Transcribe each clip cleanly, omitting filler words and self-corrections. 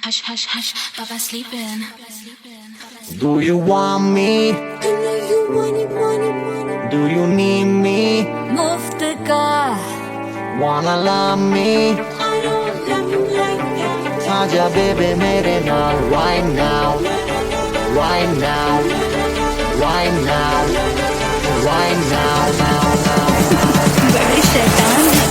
Hush, hush, hush, Baba sleeping. Do you want me? I know you want it. Do you need me? मुफ्त का Wanna love me? I don't love you like that. आजा बेबे मेरे नाल right now, right now, right now, right now, now. बड़े शैतान हैं।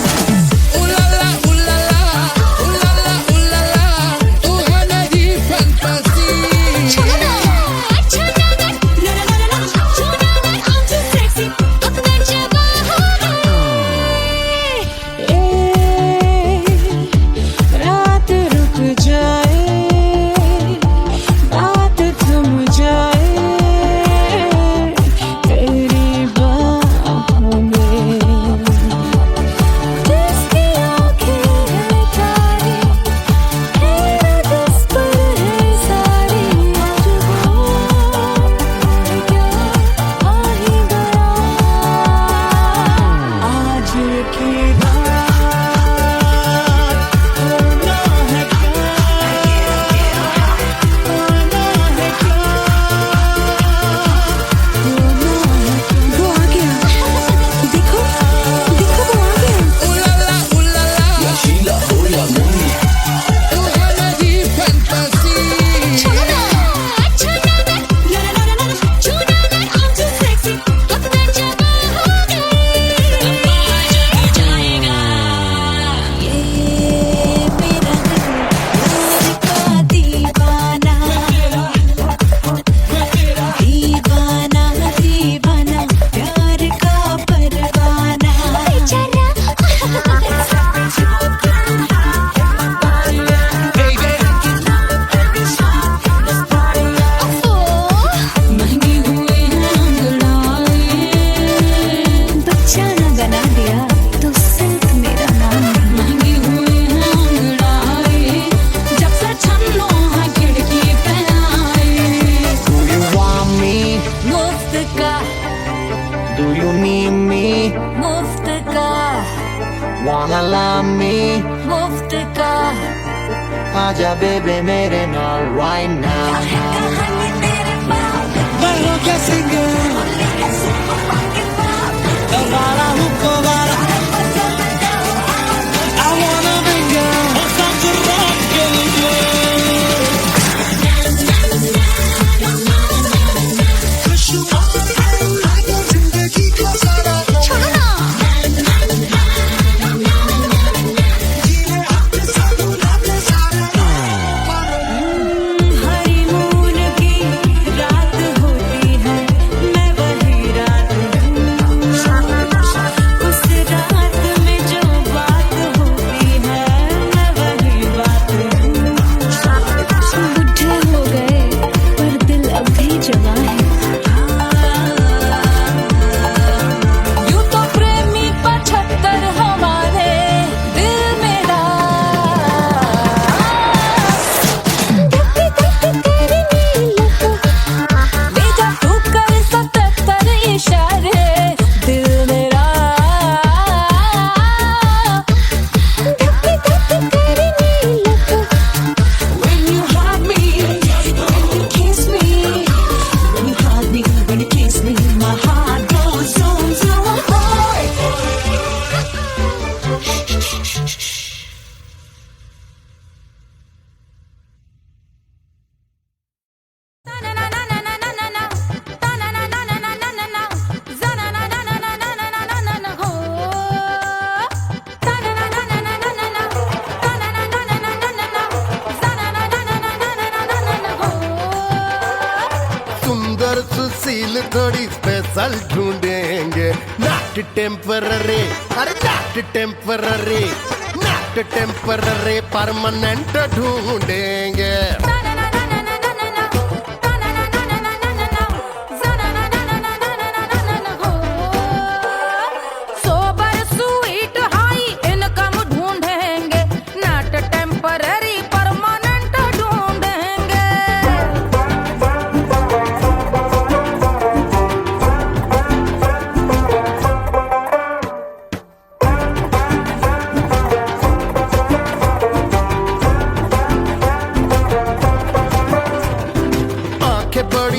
Do you need me? मुफ्त का Wanna love me? मुफ्त का आजा बेबे मेरे नाल right now. मैं हूँ क्या सिंगर वाला हूँ कोवाला I wanna bring it और सांस रोक के लिए जिंदगी को सारा हनीमून की रात होती है, मैं वही रात हूँ। उस रात में जो बात होती है, मैं वही बात हूँ। बुढ़े हो गए पर दिल अब भी जवान है। यूं तो प्रेमी 75 हमारे दिल मेरा भेजा तू कर 77 इशारे दिल मेरा When you hug me, when you kiss me, when you hug me, when you kiss me, my heart goes zoom zoom. सुंदर सुशील थोड़ी स्पेशल ढूंढेंगे नॉट टेम्पररी अरे not temporary not temporary permanent ढूंढेंगे सोबर स्वीट हाई इनकम ढूंढेंगे not temporary permanent ढूंढेंगे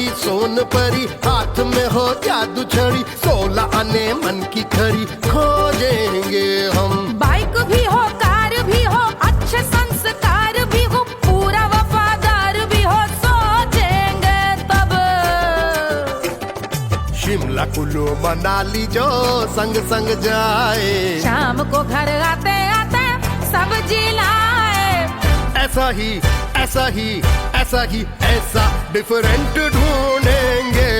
कोई सोन परी, हाथ में हो जादू छड़ी, 16 आने मन की खरी खोजेंगे हम। बाइक भी हो, कार भी हो, अच्छे संस्कार भी हो, पूरा वफादार भी हो, सोचेंगे तब। शिमला कुल्लू मनाली जो संग संग जाए, शाम को घर आते आते सब्जी लाए। ऐसा ही ऐसा ही ऐसा ही ऐसा डिफरेंट ढूंढेंगे।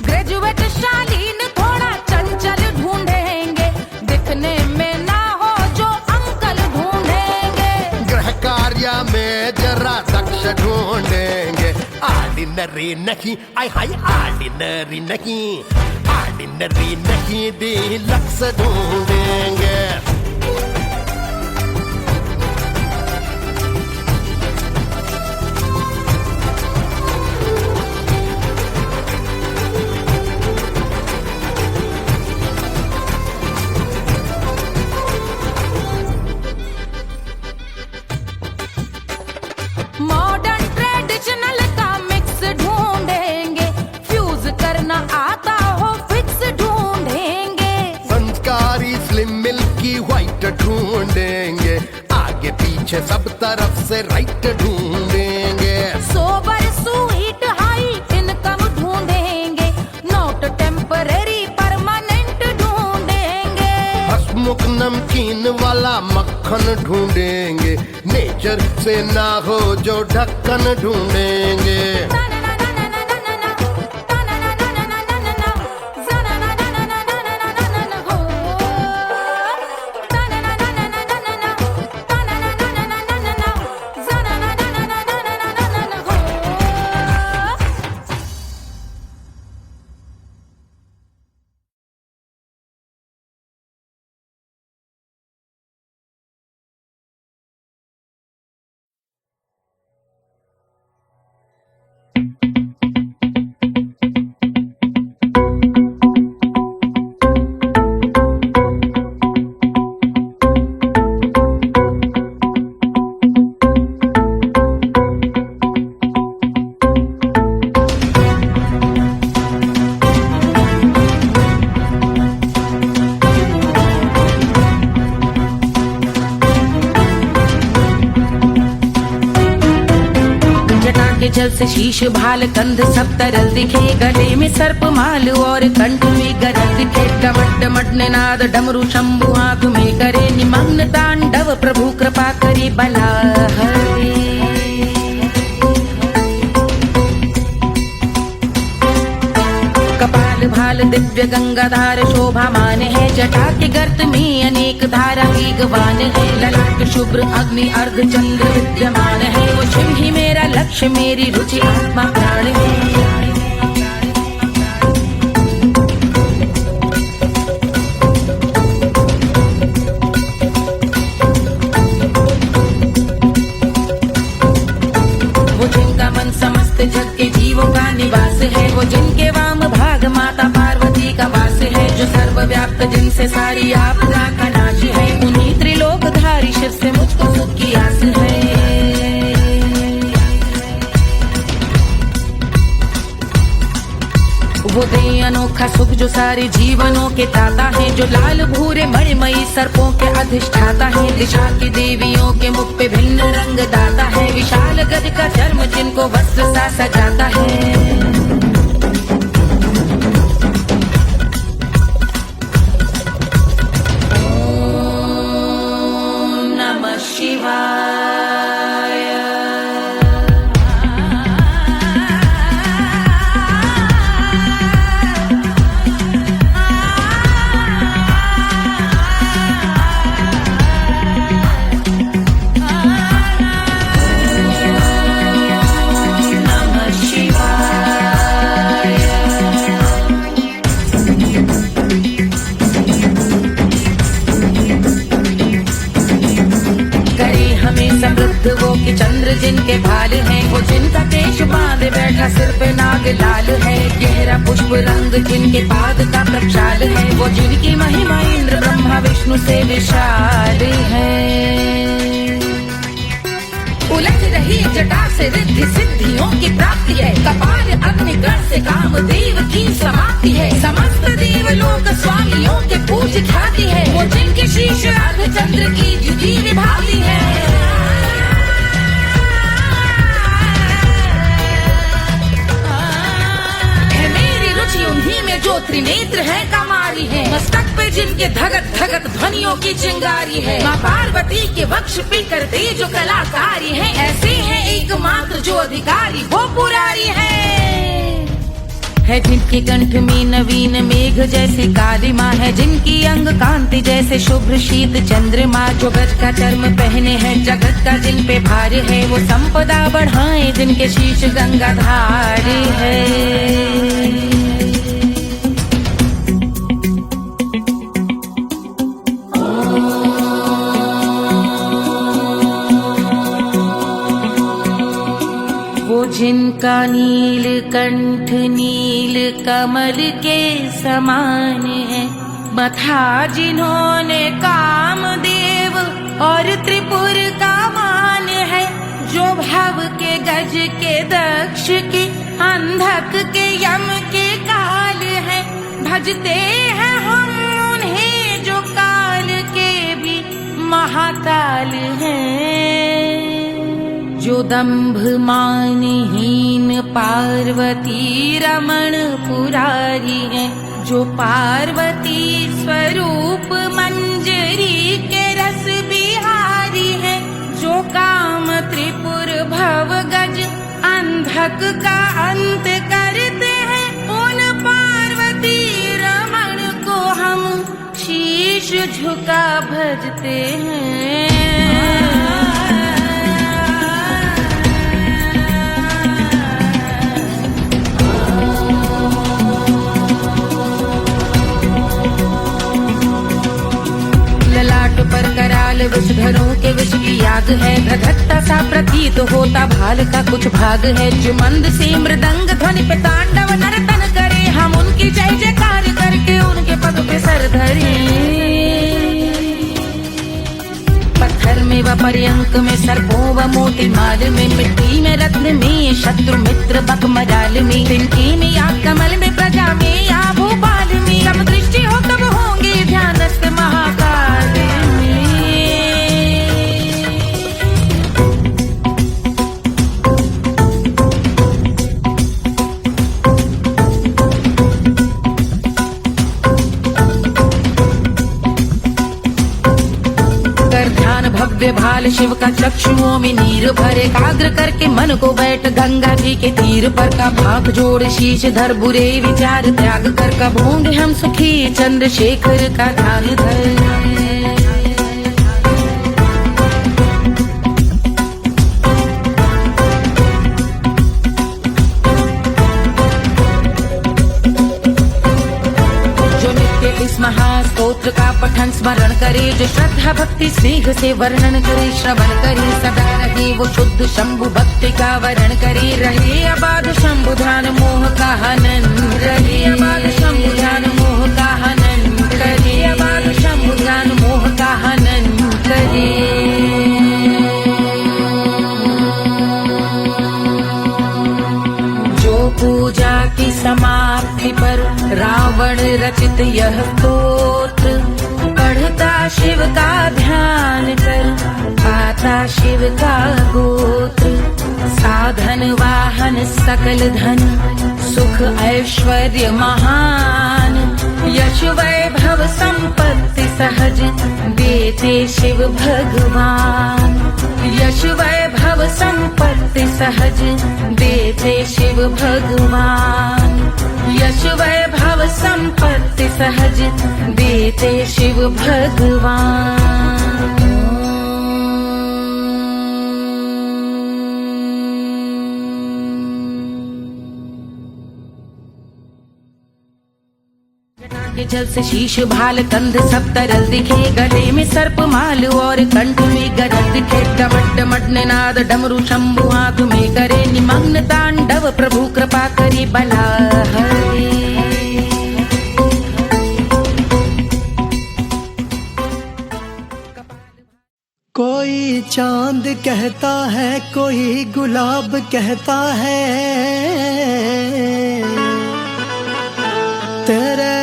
ग्रेजुएट शालीन थोड़ा चंचल ढूंढेंगे, दिखने में ना हो जो अंकल ढूंढेंगे। गृह कार्य में जरा दक्ष ढूंढेंगे। ऑर्डिनरी नहीं, आय हाय ऑर्डिनरी नहीं, ऑर्डिनरी नहीं डीलक्स ढूंढेंगे। मॉडर्न ट्रेडिशनल का मिक्स ढूंढेंगे, फ्यूज करना आता हो फिक्स ढूंढेंगे। संस्कारी स्लिम मिल्की व्हाइट ढूंढेंगे, आगे पीछे सब तरफ से राइट ढूंढेंगे। सोबर स्वीट हाई इनकम ढूंढेंगे, नोट टेम्पररी परमानेंट ढूंढेंगे। हसमुख नमकीन वाला मक्खन ढूंढेंगे, नेचर से ना हो जो ढक्कन ढूंढेंगे। जल से शीश भाल कंध सब तरल दिखे, गले में सर्प माल और कंठ में गरल दिखे। डमट डमट निनाद डमरू शंभु आंख में करे निमग्न तांडव, प्रभु कृपा करे बला हरे। कपाल भाल दिव्य गंगाधार शोभामान है, जटा के गर्त में अनेक धारा वेगवान है। ललाट शुभ्र अग्नि अर्ध चंद्र विद्यमान है, वो शिव ही मेरा लक्ष्य मेरी रुचि आत्मा प्राण है। वो जिनका मन समस्त जग के जीवों का निवास है, वो जिनके वाम भाग माता पार्वती का वास है। जो सर्वव्याप्त जिनसे सारी आपदा का नाश है, उन्हीं त्रिलोकधारी शिव से मुझको सुख की आस है। वो दे अनोखा सुख जो सारे जीवनों के दाता है, जो लाल भूरे मणिमयी सर्पों के अधिष्ठाता है। दिशा की देवियों के मुख पे भिन्न रंग दाता है, विशाल गज का चर्म जिनको वस्त्र सा सजाता है। ओम नमः शिवाय। वो कि चंद्र जिनके भाल हैं, वो जिनका केश बांधे बैठा सिर पे नाग लाल है। गहरा पुष्प रंग जिनके पाद का प्रक्षाल है, वो जिनकी महिमा इंद्र ब्रह्मा विष्णु से विशाल है। उलझ रही जटा से रिद्धि सिद्धियों की प्राप्ति है। कपाल अग्निगण से कामदेव की समाप्ति है। समस्त देवलोक स्वामियों के पूज ख्याति है। वो जिनके शीश अर्धचंद्र की जुदी विभाती है। उन्हीं में जो त्रिनेत्र है कमारी है। मस्तक पे जिनके धगत धगत ध्वनियों की चिंगारी है। माँ पार्वती के वक्ष पे करते जो कलाकारी है। ऐसे हैं एकमात्र जो अधिकारी वो पुरारी है जिनके कंठ में नवीन मेघ जैसे काली माँ है। जिनकी अंग कांति जैसे शुभ्र शीत चंद्रमा। जो गज का चर्म पहने हैं जगत का जिन पे भार है। वो संपदा बढ़ाए जिनके शीश गंगाधार है। जिनका नील कंठ नील कमल के समान है। मथा जिन्होंने कामदेव और त्रिपुर का मान है। जो भव के गज के दक्ष के अंधक के यम के काल है। भजते हैं हम उन्हें जो काल के भी महाकाल हैं। जो दंभ मानहीन पार्वती रमण पुरारी है। जो पार्वती स्वरूप मंजरी के रस बिहारी है। जो काम त्रिपुर भव गज अंधक का अंत करते हैं। उन पार्वती रमण को हम शीश झुका भजते हैं। पर कराल विषधरों के विष की याद है। धधकता सा प्रतीत होता भाल का कुछ भाग है। जो मंद से मृदंग ध्वनि पे तांडव नर्तन करे। हम उनकी जय जयकार करके उनके पद पे सर धरे। पत्थर में व पर्यंक में सर्पों व मोती माल में। मिट्टी में रत्न में शत्रु मित्र बक मजाल में। तिनके में या कमल में प्रजा में या भोपाल में। जब दृष्टि हो तब होंगे ध्यानस्थ महाकाल में। भव्य भाल शिव का चक्षुओं में नीर भरे। एकाग्र करके मन को बैठ गंगा जी के तीर पर। का भाग जोड़ शीश धर बुरे विचार त्याग कर। कब होंगे हम सुखी चंद्रशेखर का ध्यान धर। इस महास्तोत्र का पठन स्मरण करे। जो श्रद्धा भक्ति स्नेह से वर्णन करे। श्रवण करे सदा रहे वो शुद्ध शंभु भक्ति का वर्ण करे। रहे अबाध शंभु ध्यान मोह का हनन। रहे अबाध शंभु ध्यान मोह का हनन करे। अबाध शंभु ध्यान मोह का हनन करे। पूजा की समाप्ति पर रावण रचित यह स्तोत्र। पढ़ता शिव का ध्यान कर पाता शिव का गोत्र। साधन वाहन सकल धन सुख ऐश्वर्य महान। यश वैभव संपत्ति सहज देते शिव भगवान। यश वैभव संपत्ति सहज देते शिव भगवान। यश वैभव संपत्ति सहज देते शिव भगवान। के जल से शीश भाल कंध सब तरल दिखे। गले में सर्प माल और कंठ में गरज दिखे। डमट डमट निनाद डमरू शंभु हाथ में करे। निमग्न तांडव प्रभु कृपा करे बला हरे। कोई चांद कहता है, कोई गुलाब कहता है, तेरे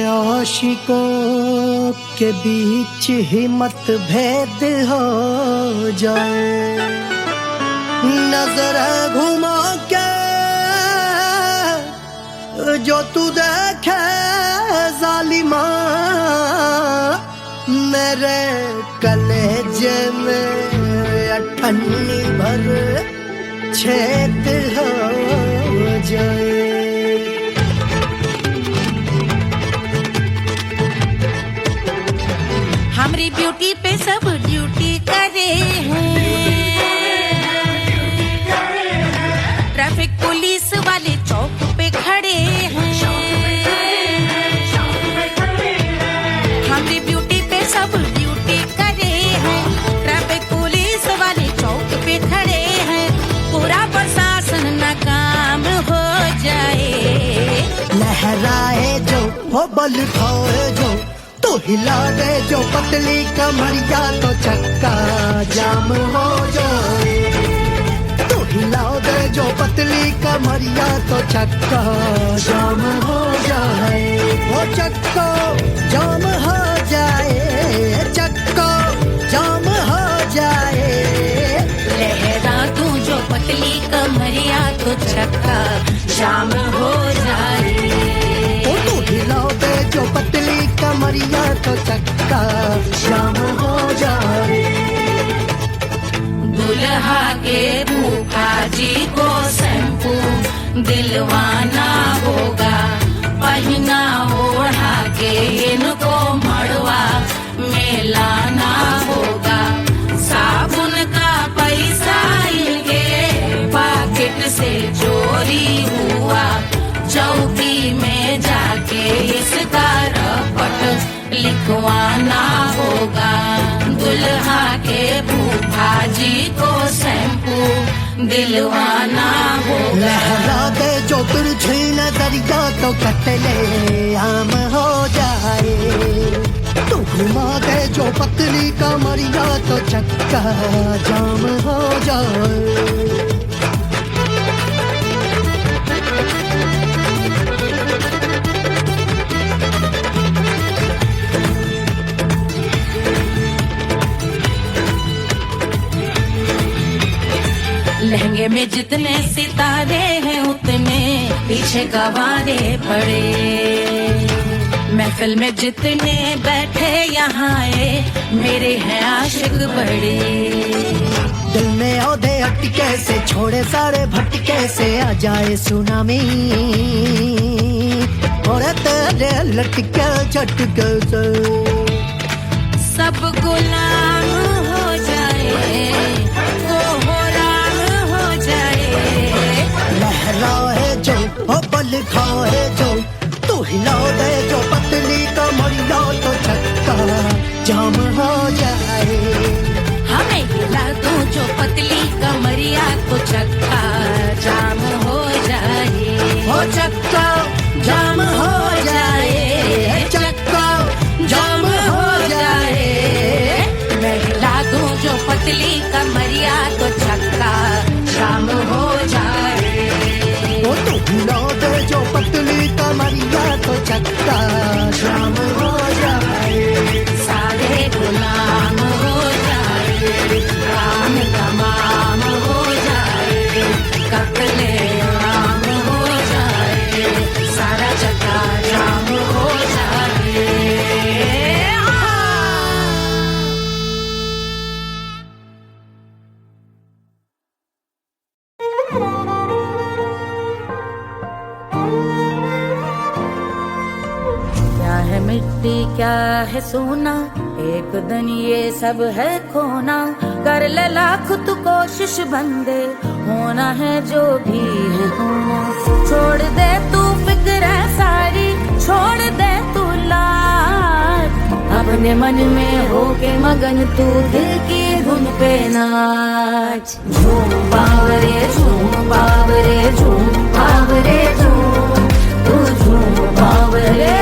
आशिकों के बीच ही मतभेद हो जाए। नजर घुमा के जो तू देखे जालिमा, मेरे कलेजे में अठन्नी भर छेद हो जाए। हमारी ब्यूटी पे सब ड्यूटी करे हैं, ट्रैफिक पुलिस वाले चौक पे खड़े हैं। हमारी ब्यूटी पे सब ड्यूटी करे हैं, ट्रैफिक पुलिस वाले चौक पे खड़े हैं। पूरा प्रशासन नाकाम हो जाए। लहराए जो वो बल खाए जो, तो हिला दे जो पतली कमरिया, तो चक्का जाम हो जाए। तो हिला दे जो पतली कमरिया, तो चक्का जाम हो जाए। वो चक्का जाम हो जाए, चक्का जाम हो जाए। लहरा तू जो पतली कमरिया, तो चक्का जाम हो जाए। तो हिला दे जो पतली कमरिया, तो चक्का जाम हो जाए। दुल्हा के फूफा जी को शैम्पू दिलवाना होगा, पहना ओढ़ा के इनको मड़वा में लाना होगा। साबुन का पैसा इनके पॉकेट से चोरी हुआ, चौकी में जाके इसका रपट लिखवाना होगा। दुल्हा के फूफा जी को शैम्पू दिलवाना होगा। लहरा दे जो तिरछी नजरिया, तो कतले आम हो जाए। तू घुमा दे जो पतली कमरिया, तो चक्का जाम हो जाए। लहंगे में जितने सितारे हैं, उतने पीछे गवारे पड़े। महफिल में जितने बैठे यहाँ आए, मेरे हैं आशिक बड़े। दिल में औधे अटके से, छोड़े सारे भटके से, आ जाए सुनामी और तेरे लटके झटके से सब गुलाम हो जाए, वो हो राम हो जाए। लहराए जो ओ बल खाए जो, तू हिला दे जो पतली कमरिया, तो चक्का जाम हो जाए। हमें हिला दो जो पतली कमरिया, तो चक्का जाम हो जाए। ओ चक्का जाम हो जाए, चक्का जाम हो जाए। मैं हिला दूं जो पतली कमरिया, तो चक्का जाम हो जाए। ओ तू हिला दे जो पतली कमरिया, तो चक्का जाम हो जाए। सारे गुलाम हो जाए, राम तमाम हो जाए। कतले आम हो जाए, सारा चक्का जाम हो जाए। क्या है मिट्टी क्या है सोना, एक दिन ये सब है खोना। कर ले लाख तू कोशिश बंदे, होना है जो भी है होना। छोड़ दे तू फिक्र सारी, छोड़ दे तू लाज, अपने मन में होके मगन तू दिल की धुन पे नाच। झूम बावरे झूम बावरे झूम बावरे झूम, तू झूम बावरे।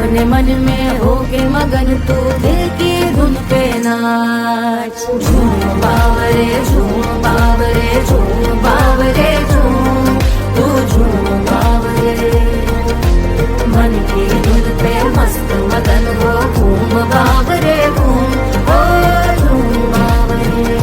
अपने मन में होके मगन तू दिल की धुन पे नाच। झूम बावरे झूम बावरे झूम बावरे झूम, तू झूम बावरे। मन की धुन पे मस्त मगन हो घूम बावरे घूम, ओ झूम बावरे।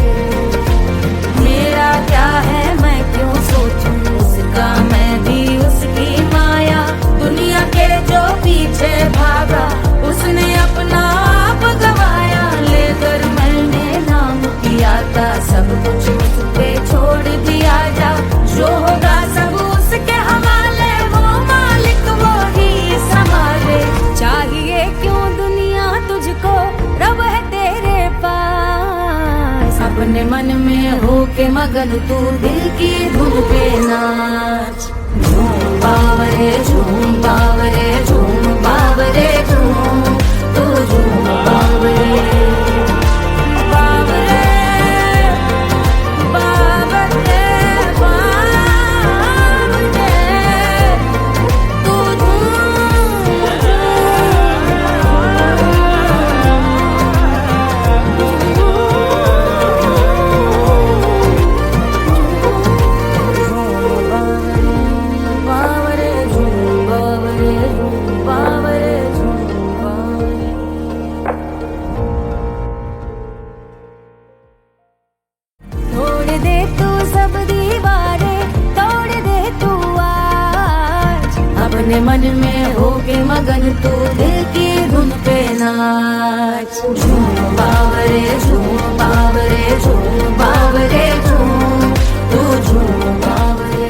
मेरा क्या है मैं क्यों सोचूं उसका, मैं भी उसकी माया। दुनिया के जो पीछे भागा उसने अपना आप गवाया। लेकर मैंने नाम किया था सब कुछ उस पे छोड़ दिया जा। जो होगा सब उसके हवाले, वो मालिक वो ही संभाले। चाहिए क्यों दुनिया तुझको, रब है तेरे पास। अपने मन में होके मगन तू दिल की धुन पे नाच। झूम बावरे झूम बावरे झूम बावरे झूम, तू झूम बावरे बावरे बावरे बावरे, तू बावरे झूम बावरे झूम बावरे झूम बावरे। तोड़ दे तू सब दीवारें, तोड़ दे तू आज। अपने मन में होके मगन तू दिल की धुन पे नाच। झूम बावरे झूम बावरे झूम बावरे झूम, तू झूम बावरे।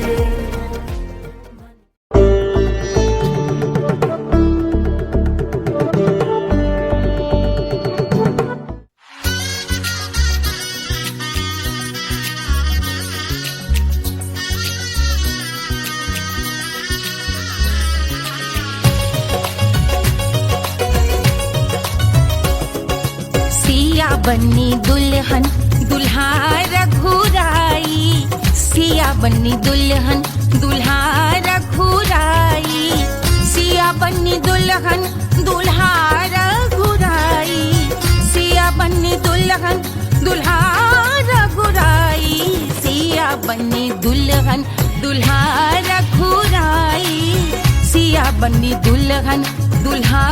सिया बन्नी दुल्हन दुल्हा रघुराई। सिया बन्नी दुल्हन दुल्हा रघुराई। सिया बन्नी दुल्हन दुल्हा रघुराई। सिया बन्नी दुल्हन दुल्हा रघुराई। सिया बन्नी दुल्हन दुल्हा रघुराई। सिया बन्नी दुल्हन दुल्हा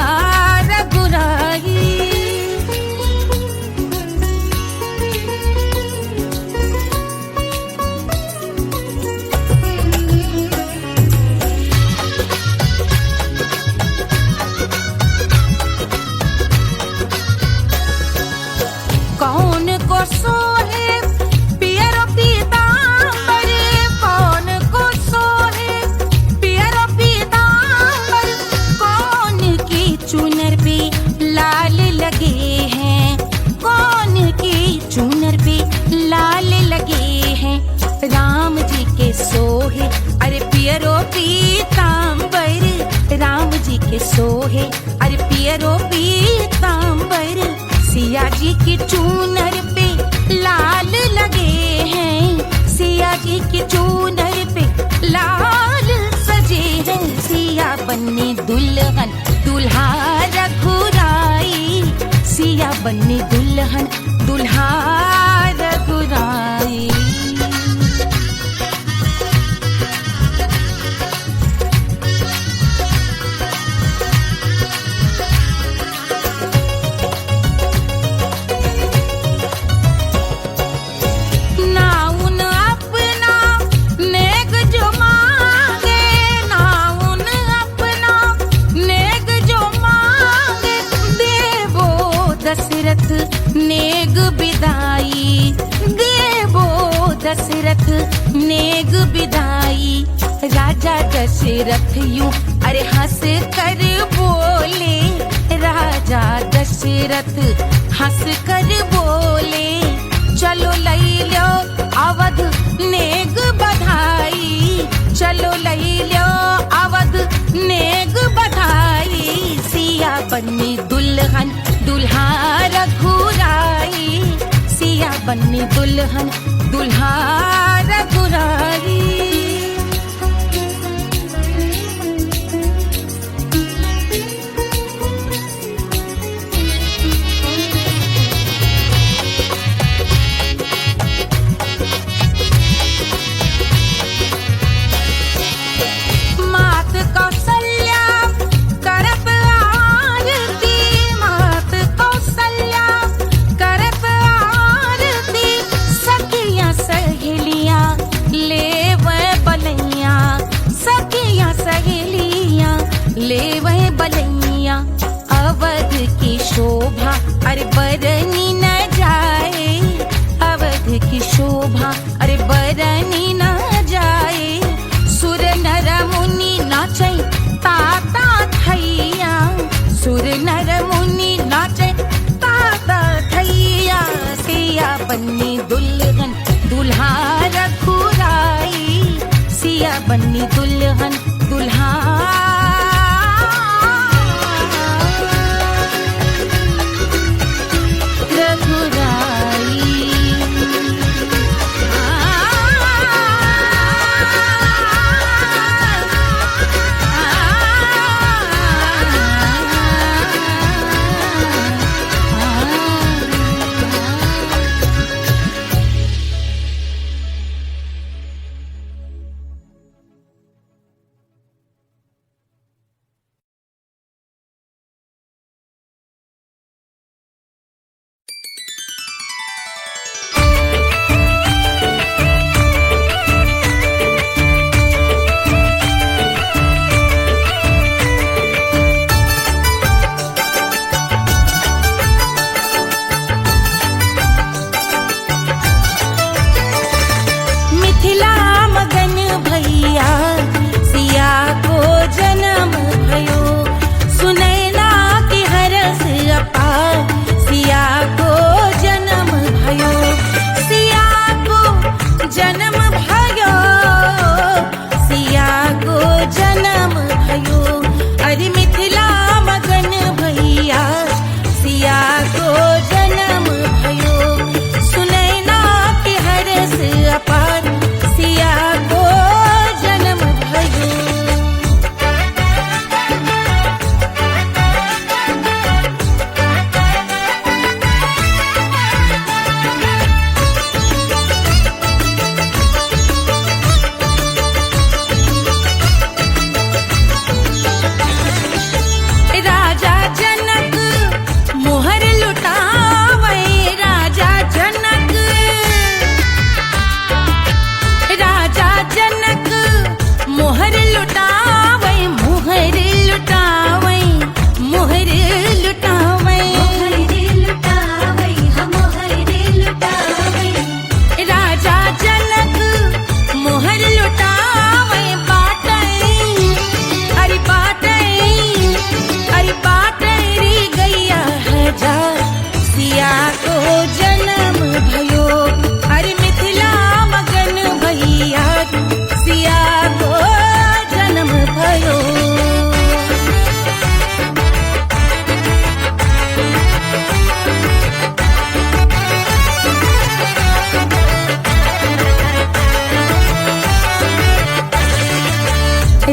रघुराई। कौन को सोहे पियरो पीतांबर, कौन को सोहे पियरो पीतांबर। कौन की चुनर पे लाल लगे हैं, कौन की चुनर पे लाल लगे हैं। राम जी के सोहे अरे पियरो पीतांबर। राम जी के सोहे अरे पियरो पीतांबर। सिया जी की चूनर पे लाल लगे हैं। सिया जी की चूनर पे लाल सजे हैं। सिया बन्नी दुल्हन दुल्हा रघुराई। सिया बन्नी दुल्हन दुल्हा रघुराई। नेग बिदाई देवो दशरथ नेग बिदाई। राजा दशरथ यूं अरे हंस कर बोले। राजा दशरथ हंस कर बोले। चलो लई लो अवध नेग बधाई। चलो लई लो अवध नेग बधाई। सिया बन्नी दुल्हन दुल्हा रघुराई। सिया बन्नी दुल्हन दुल्हा रघुराई। बलैया अवध की शोभा अरे बरनी न जाए अवध की शोभा अरे बरनी न जाए सुर नर मुनि नाचे ताता थैया सुर नर मुनि नाचे ताता थैया सिया बन्नी दुल्हन दुल्हा रघुराई सिया बन्नी दुल्हन दुल्हा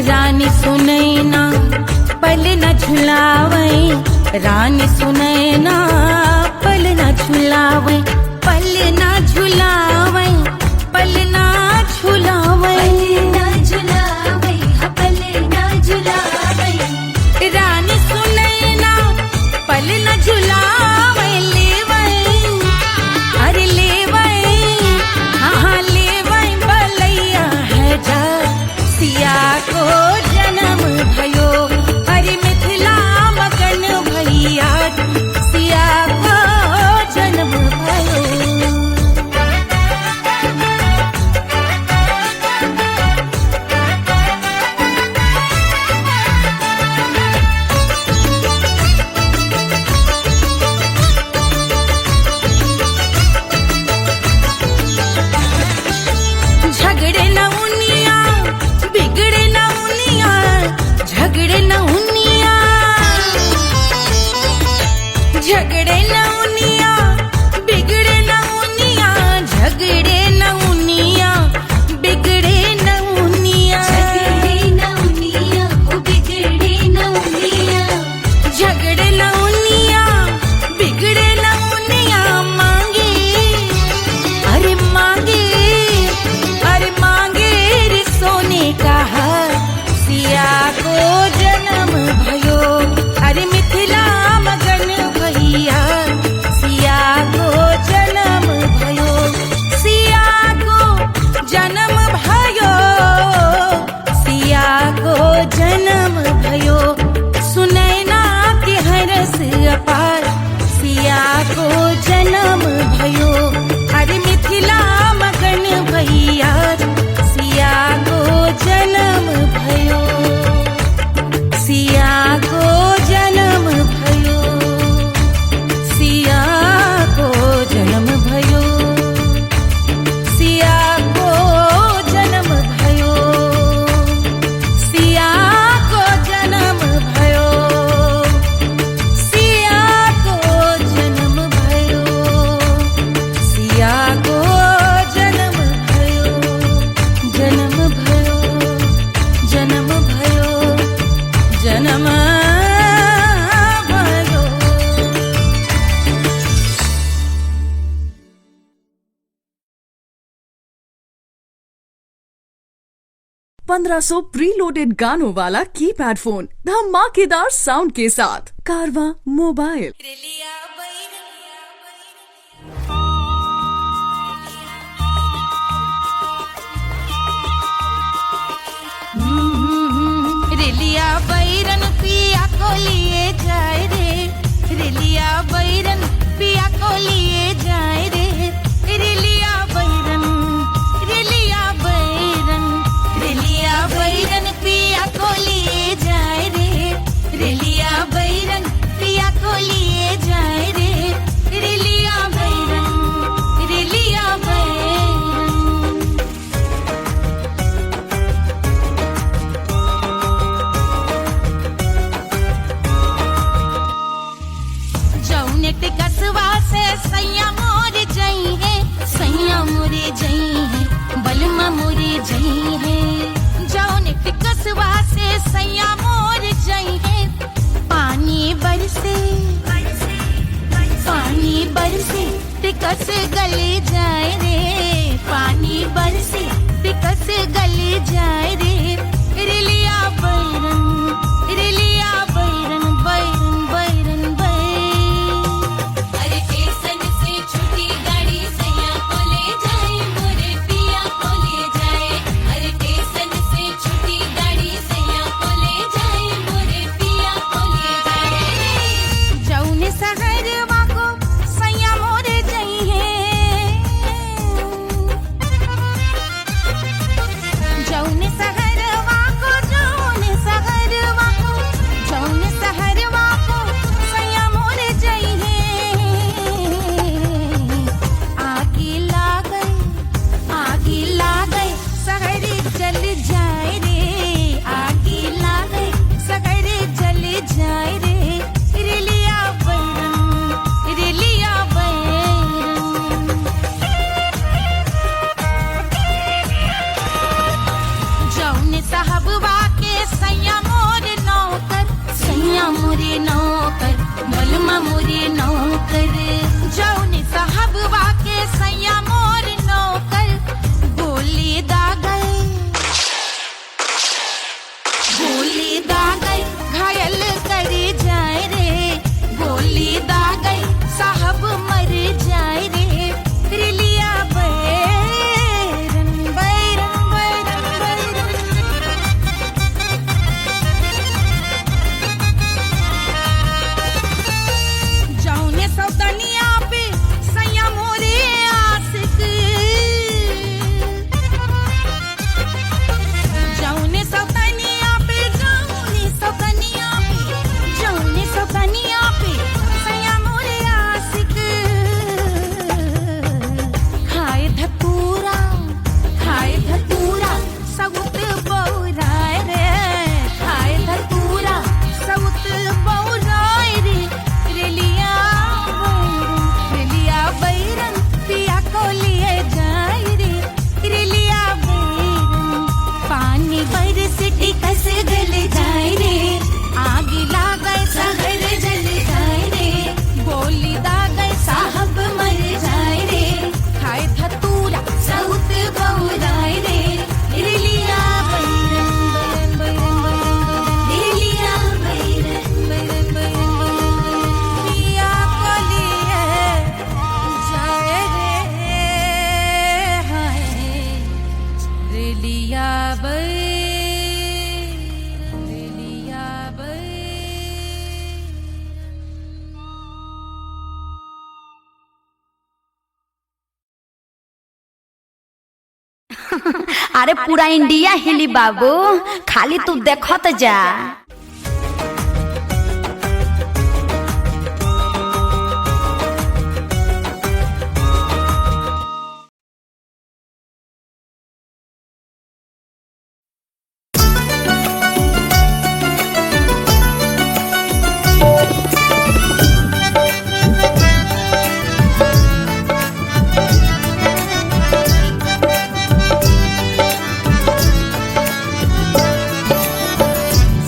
रानी सुनैना पल न झुलावे रानी सुनैना पल न झुलावे पल न झुलावे पल न झुलावे पल न झुलावे रानी सुनैना पल न झुलावे लेवै अरे लेवै हाँ लेवै बलैया है जा सिया को जन्म भयो अरे मिथिला मगन भैया सिया को जन्म भयो 1500 प्रीलोडेड गानों वाला कीपैड फोन धमाकेदार साउंड के साथ। कारवा मोबाइल। रेलिया बैरन पिया को लिए जाए रे, रेलिया बैरन पिया को लिए जाए रे, रेलिया बैरन, रेलिया बैरन, रेलिया बैरन पिया को लिए जाए रे, रेलिया बैरन पिया को लिए जाए रे, रेलिया बैरन, रेलिया बैरन। जौनेट कसवा से सैया मोरे जई है, सैया मोरे जई है, बलमा मोरे जई है। जौनेट कसवा से सैया मोरे जई है, पानी बरसे, पानी बरसे टिकस गले जाए रे, पानी बरसे टिकस गले जाए रे, रेलिया बैरन, रेलिया बैरन, बैरन बैरन बैरन। अरे स्टेशन से छुट्टी गाड़ी सैया को ले जाए, मोरे पिया को ले जाए। अरे स्टेशन से छुट्टी गाड़ी सैया को ले जाए, मोरे पिया को ले जाए। जौने सहरवा को सैया मोरे जई है, जौने सहरवा को, जौने सहरवा को, जौने सहरवा को सैया मोरे जई है। आगे लागल, आगे लागल सहर जल जाए रे, आगे लागल सहर जल जाए रे, रेलिया बैरन, रेलिया बैरन। जौने साहबवा के सैया मोरे नौकर, सैया मोरे नौकर, बलमा मोरे नौकर। जौने साहबवा के सैया मोरे नौकर, गोली दागल, गोली दागल घायल करे जाए रे, गोली दागल साहब मर जाए रे, रेलिया बैरन, बैरन बैरन बैरन। जौने सौतनिया पे सैया मोरे आशिक, जौने सौतनिया पे, जौने सौतनिया पे, जौने सौतनिया पे सैया मोरे आशिक। खाए धतूरा, खाए धतूरा सउत बौराए रे, खाए धतूरा सउत बौराए रे, रेलिया बैरन, रेलिया बैरन पिया को लिए जाए रे, रेलिया बैरन। पानी बरस टिकस गल जाए रे, आगे लागल सहर जल जाए रे, गोली दागल साहब मर जाए रे, खाए धतूरा सउत बौराए रे, रेलिया बैरन, बैरन बैरन बैरन, रेलिया बैरन, बैरन बैरन बैरन। पिया को लिए जाए रे, हाय रेलिया बैरन, रेलिया बैरन। अरे पूरा इंडिया हिली बाबू, खाली तू देखत जा।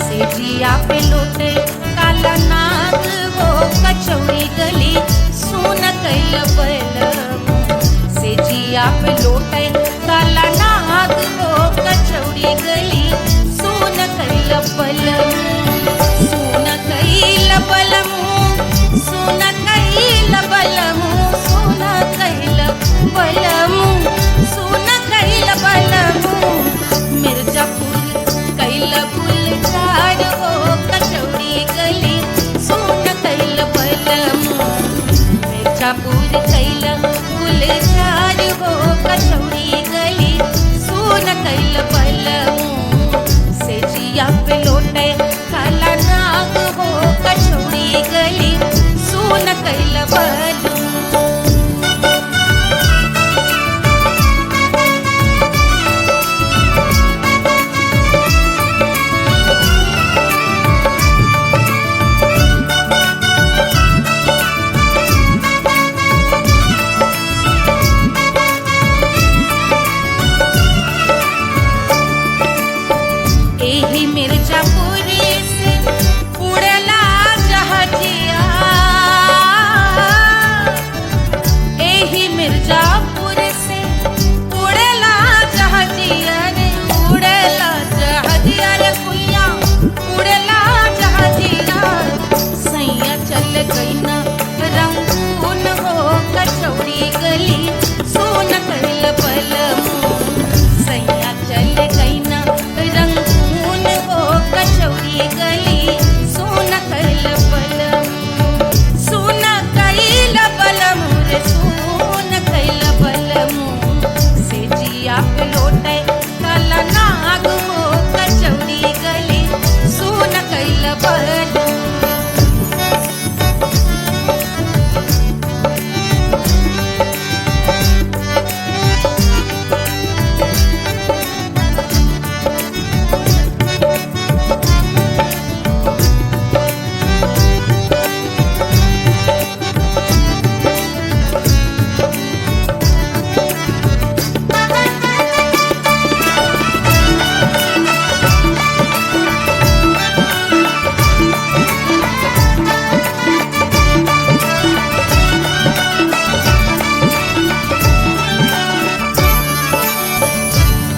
सेठ मिर्जापुर कैल गुलजार हो कचौड़ी गली सुन कैल बलमू से जिया पे लोटे काला नाग हो कचौड़ी गली सुन कैल बलमू एही मिर्जापुर से उड़ला जहाजिया एही मिर्जापुर से उड़ला जहाजिया रे उड़ला जहाजिया रे कुइया उड़ला जहाजिया सैया चल गई ना रंगून हो कचौड़ी गली सोन कैल बलमू सैया चल गई ना रंगून हो कचौड़ी गली सोन कैल बलमू सोन कैल बलमू रे सोन कैल बलमू से जिया पे लोटे काला नाग हो कचौड़ी गली सोन कैल बलमू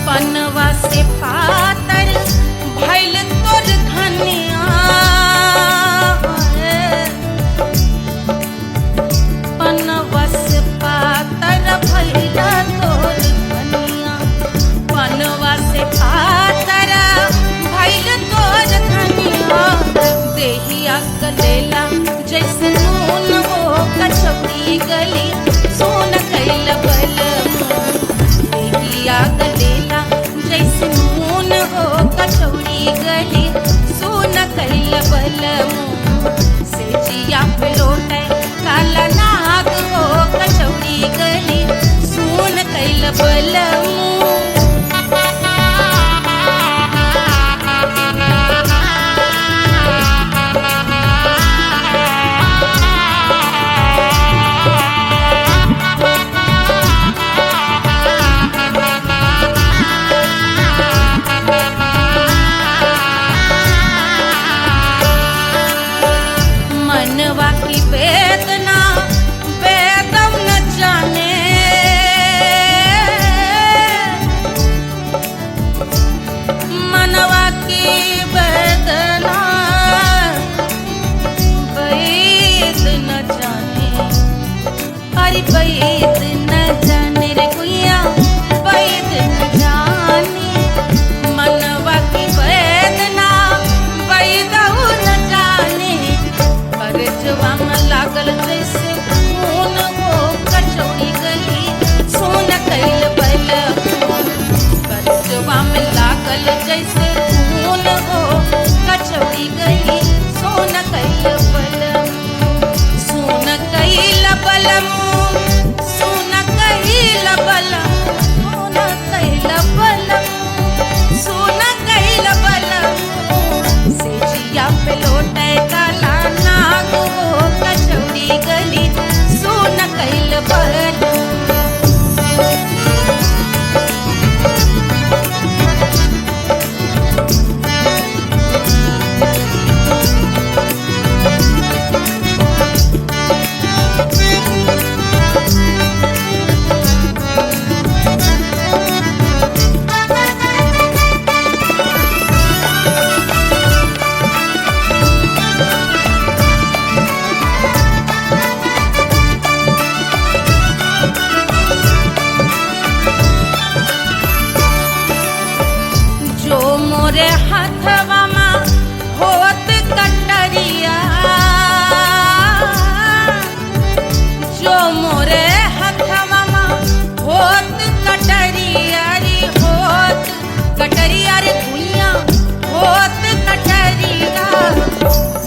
पनवा से पातर भइल तोर धनिया पनवा से पातर भइल तोर धनिया पनवा से पातर भइल तोर धनिया देहिया कलेला जैसे नून हो कचौड़ी गली सोन कैल बलमू देहिया गलेला जैसे नून हो कचौड़ी गली सोन कैल बलमू से जिया पे लोटे काला नाग हो कचौड़ी गली सोन कैल बलमू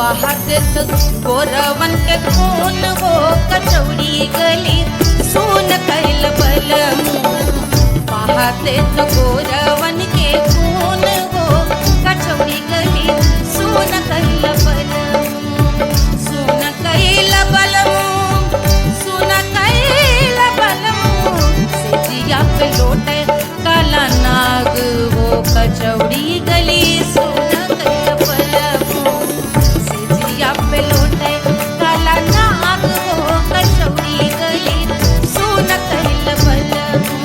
बहाते तो गोरवन के खून वो कचौड़ी गली सोन कैल बलमू बहाते तो गोरवन के खून वो कचौड़ी गली सोन कैल बलमू सोन कैल बलमू सोन कैल बलमू सिजिया पे लोटे काला नाग वो कचौड़ी गली सोन कैल बलमू सिजिया पे लोटे काला नाग वो कचौड़ी गली सोन कैल बलमू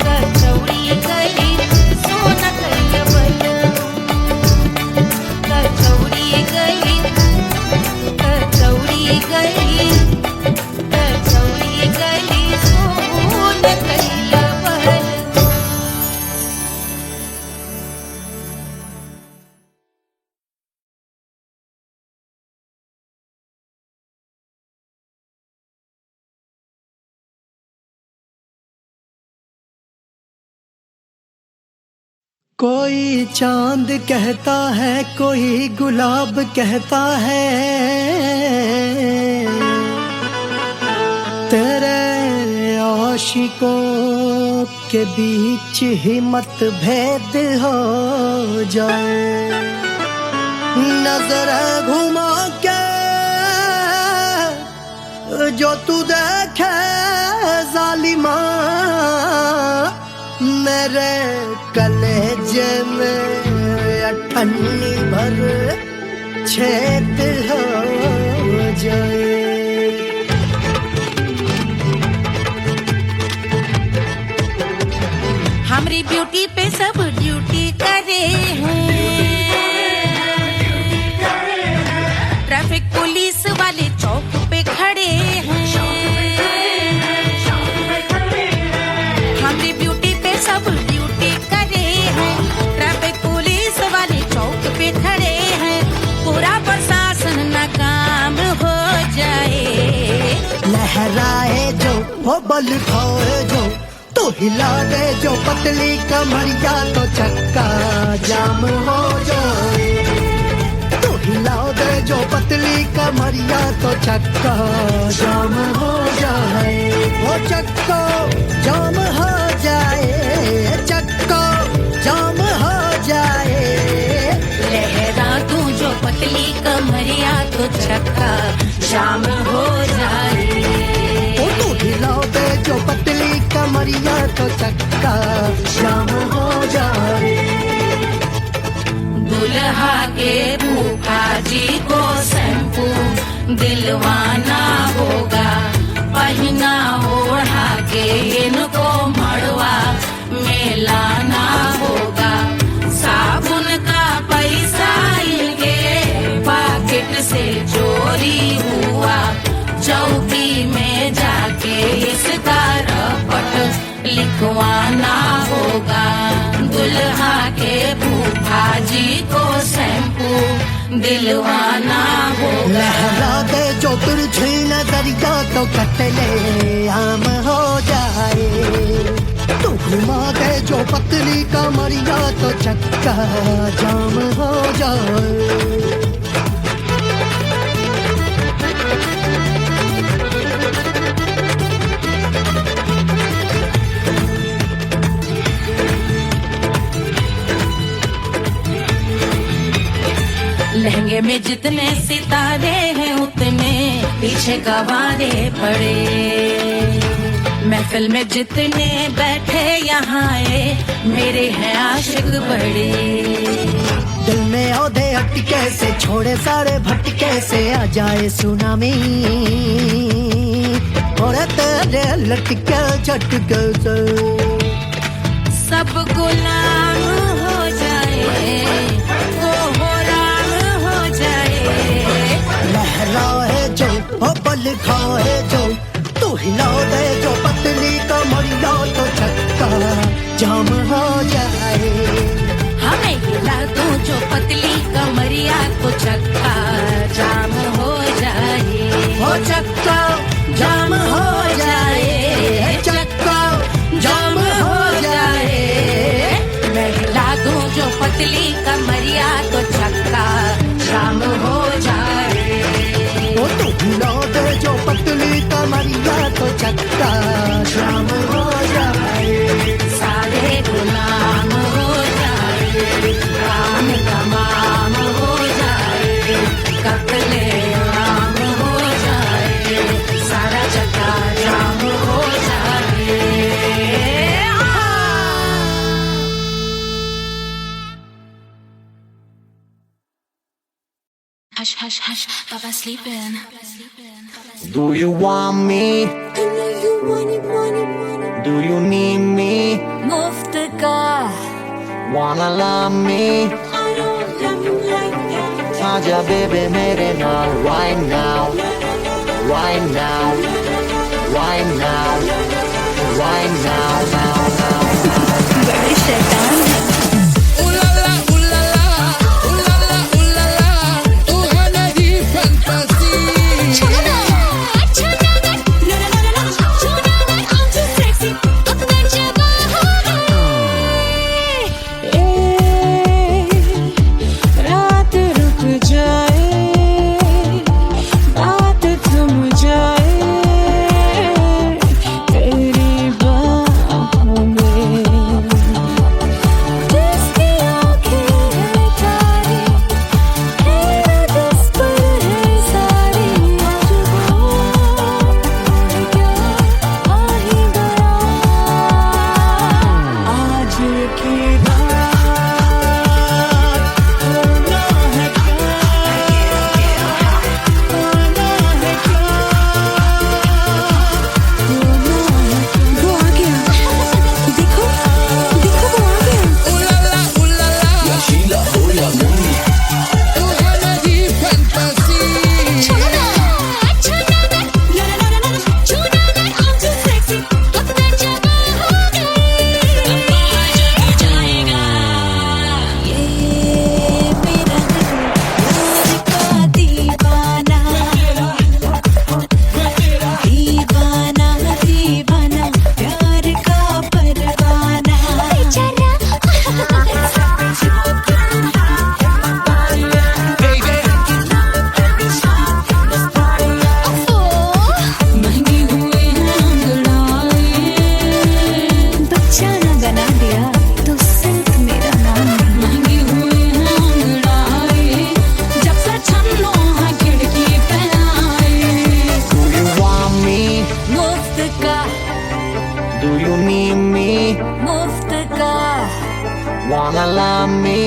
कचौड़ी गली सोन कैल बलमू कचौड़ी गली कचौड़ी गली कचौड़ी गली सोन कैल बलमू। कोई चांद कहता है कोई गुलाब कहता है तेरे आशिकों के बीच ही मतभेद हो जाए नजर घुमा के जो तू देखे जालिमा मेरे कलेजे में अठन्नी भर छेद हो जाए हमारी ब्यूटी पे सब ड्यूटी करे हैं ट्रैफिक पुलिस वाले चौक पे खड़े हैं हमारी ब्यूटी पे सब ड्यूटी करे हैं ट्रैफिक पुलिस वाले चौक पे खड़े हैं पूरा प्रशासन नाकाम हो जाए लहराए जो वो बल खाए जो तो हिला दे जो पतली कमरिया तो चक्का जाम हो जाए तो हिला दे जो पतली कमरिया तो चक्का जाम हो जाए वो चक्का जाम हो जाए चक्का जाम हो जाए लहरा तू जो पतली कमरिया तो चक्का जाम हो जाए ओ तो हिला दे जो पतली कमरिया तो चक्का जाम हो जाए दुल्हा के फूफा जी को शैम्पू दिलवाना होगा पहना ओढ़ा के इनको मड़वा में लाना होगा साबुन का पैसा इनके पाकिट से चोरी हुआ चौकी में जाके इसका रपट लिखवाना होगा दुल्हा के फूफा जी को शैम्पू दिलवाना होगा लहरा दे जो तुरझी नजरिया तो कतले आम हो जाए तू घुमा दे जो पतली कमरिया तो चक्का जाम हो जाए लहंगे में जितने सितारे हैं उतने पीछे गवारे पड़े महफिल में जितने बैठे यहाँ आए मेरे हैं आशिक बड़े दिल में औधे अटके से छोड़े सारे भटके से आ जाए सुनामी और तेरे लटके झटके से सब गुलाम हो जाए वो राम हो जाए लहराए जो ओ बल खाए जो तू हिला दे जो पतली कमरिया तो चक्का जाम हो जाए हमें हिला दो जो पतली कमरिया तो चक्का जाम हो जाए ओ चक्का जाम हो जाए चक्का जाम हो जाए मैं हिला दूं जो पतली कमरिया तो चक्का जाम चक्का जाम हो जाए, सारे गुलाम हो जाए, काम तमाम हो जाए, कत्ले आम हो जाए, सारा चक्का जाम हो जाए। Hush, hush, hush, Papa's sleeping. Do you want me? Do you need me? मुफ्त का Wanna love me? आजा baby मेरे नाल right now, right now, right now, right now, now, now. बड़े शैतान हैं। Ooh la la, ooh la la, ooh la la, ooh la la, तू है मेरी fantasy. रात रुक जाए, बात थम जाए, तेरी बाहों में जिसकी आँखें हैं तारी, है जिस पर है सारी, आज वो क्या आ ही गया, आज की Ooh la la, ooh la la, तू है मेरी fantasy. प्यार का परवाना महंगी हुए अंगड़ाई, बच्चा ना बना दिया तो सिर्फ मेरा नाम नहीं। महंगी हुए अंगड़ाई, जब से छन्नो है खिड़की पे आई, Do you want me? मुफ्त का Do you need me? मुफ्त का Wanna love me?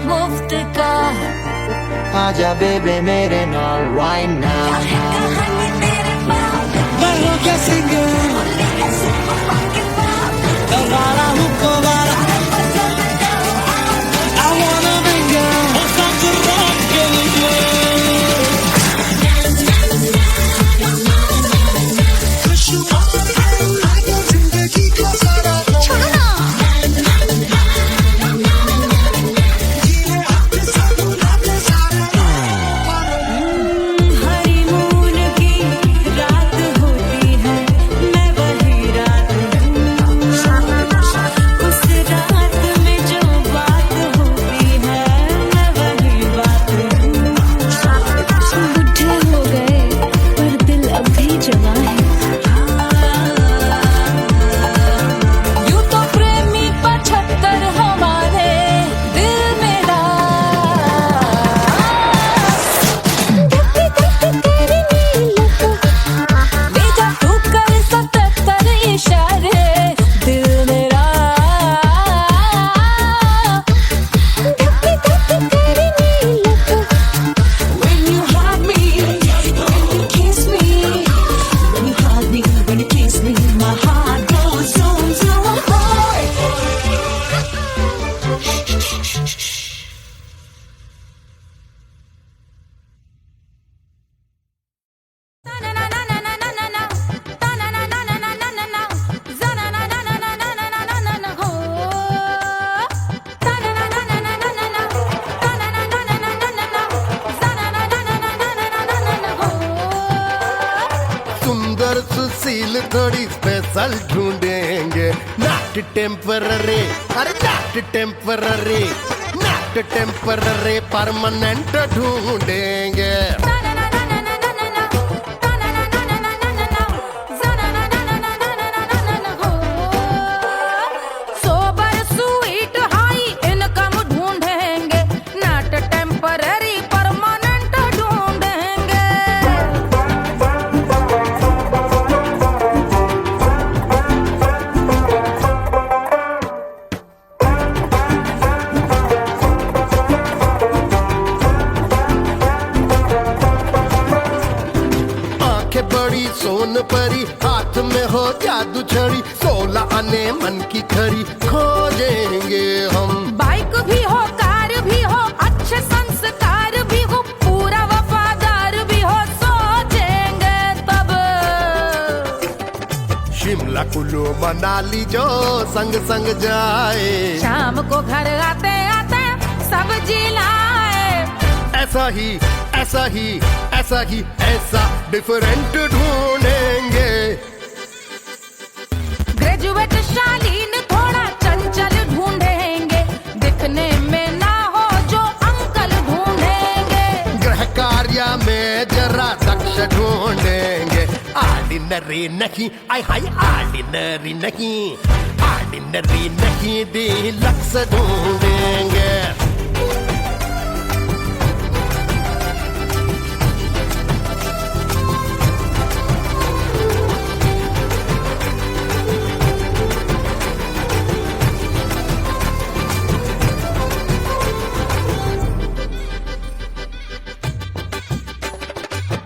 मुफ्त का आजा baby मेरे नाल right now. कहानी तेरे बाप मैं हो गया single, वाला हूँ कोवाला. I wanna mingle, हो संग rock के लिए. हनीमून की रात होती है, मैं वही रात हूँ, उस रात में जो बात होती है, मैं वही बात हूँ। बुढ़े हो गए पर दिल अब भी जवां है, यूं तो प्रेमी 75 हमारे दिल में बेजा तू कर 77 इशारे, दिल मेरा when you hug me, when you kiss me, when you hug me, when you kiss me, my heart goes zoom zoom boy. सुंदर सुशील थोड़ी स्पेशल ढूंढेंगे, नॉट टेम्पररी, अरे not temporary, not temporary, permanent ढूंढेंगे. बड़ी सोन परी, हाथ में हो जादू छड़ी, 16 आने मन की खरी खोजेंगे हम। बाइक भी हो, कार भी हो, अच्छे संस्कार भी हो, पूरा वफादार भी हो, सोचेंगे तब। शिमला कुल्लू मनाली जो संग संग जाए, शाम को घर आते आते सब्जी लाए। ऐसा ही ऐसा ही ऐसा ही ऐसा डिफरेंट ढूंढेंगे। ग्रेजुएट शालीन थोड़ा चंचल ढूंढेंगे, दिखने में ना हो जो अंकल ढूंढेंगे। गृह कार्य में जरा दक्ष ढूंढेंगे। ऑर्डिनरी नहीं, आय हाय ऑर्डिनरी नहीं, ऑर्डिनरी नहीं डीलक्स ढूंढेंगे।